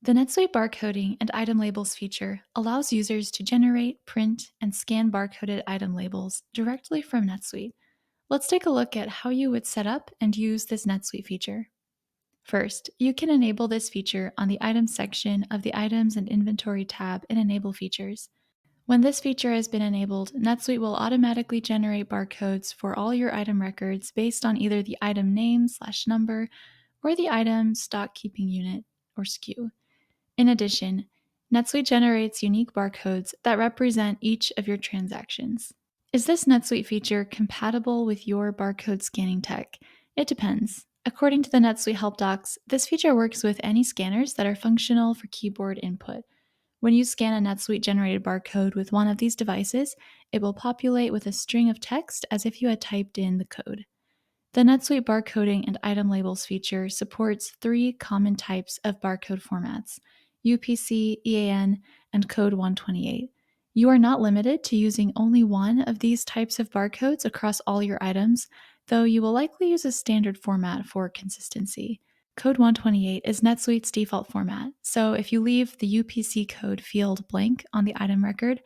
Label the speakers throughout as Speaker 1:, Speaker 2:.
Speaker 1: The NetSuite barcoding and item labels feature allows users to generate, print, and scan barcoded item labels directly from NetSuite. Let's take a look at how you would set up and use this NetSuite feature. First, you can enable this feature on the Items section of the Items and Inventory tab in Enable Features. When this feature has been enabled, NetSuite will automatically generate barcodes for all your item records based on either the item name/number or the item stock keeping unit or SKU. In addition, NetSuite generates unique barcodes that represent each of your transactions. Is this NetSuite feature compatible with your barcode scanning tech? It depends. According to the NetSuite help docs, this feature works with any scanners that are functional for keyboard input. When you scan a NetSuite generated barcode with one of these devices, it will populate with a string of text as if you had typed in the code. The NetSuite barcoding and item labels feature supports 3 common types of barcode formats: UPC, EAN, and Code 128. You are not limited to using only one of these types of barcodes across all your items, though you will likely use a standard format for consistency. Code 128 is NetSuite's default format, so if you leave the UPC code field blank on the item record,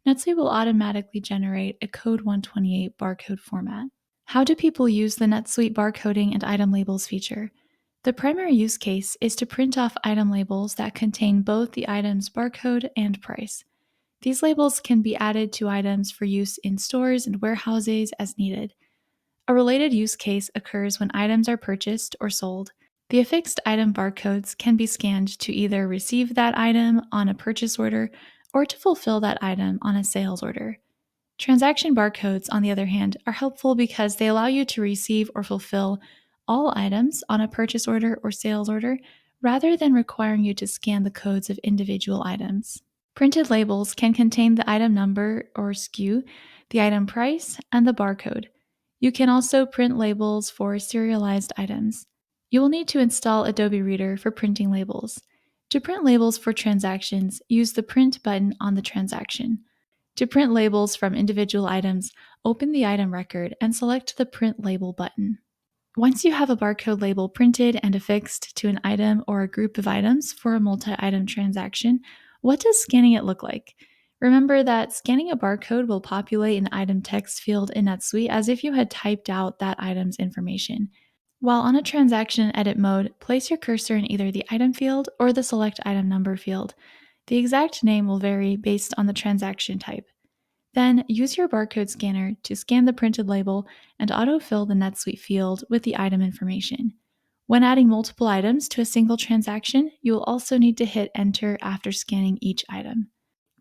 Speaker 1: NetSuite will automatically generate a Code 128 barcode format. How do people use the NetSuite barcoding and item labels feature? The primary use case is to print off item labels that contain both the item's barcode and price. These labels can be added to items for use in stores and warehouses as needed. A related use case occurs when items are purchased or sold. The affixed item barcodes can be scanned to either receive that item on a purchase order or to fulfill that item on a sales order. Transaction barcodes, on the other hand, are helpful because they allow you to receive or fulfill all items on a purchase order or sales order rather than requiring you to scan the codes of individual items. Printed labels can contain the item number or SKU, the item price, and the barcode. You can also print labels for serialized items. You will need to install Adobe Reader for printing labels. To print labels for transactions, use the Print button on the transaction. To print labels from individual items, open the item record and select the Print Label button. Once you have a barcode label printed and affixed to an item or a group of items for a multi-item transaction, what does scanning it look like? Remember that scanning a barcode will populate an item text field in NetSuite as if you had typed out that item's information. While on a transaction edit mode, place your cursor in either the item field or the select item number field. The exact name will vary based on the transaction type. Then use your barcode scanner to scan the printed label and autofill the NetSuite field with the item information. When adding multiple items to a single transaction, you will also need to hit Enter after scanning each item.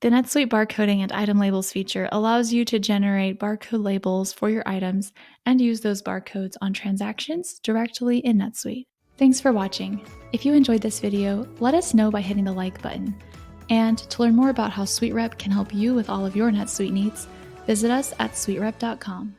Speaker 1: The NetSuite barcoding and item labels feature allows you to generate barcode labels for your items and use those barcodes on transactions directly in NetSuite. Thanks for watching. If you enjoyed this video, let us know by hitting the like button. And to learn more about how SuiteRep can help you with all of your NetSuite needs, visit us at SuiteRep.com.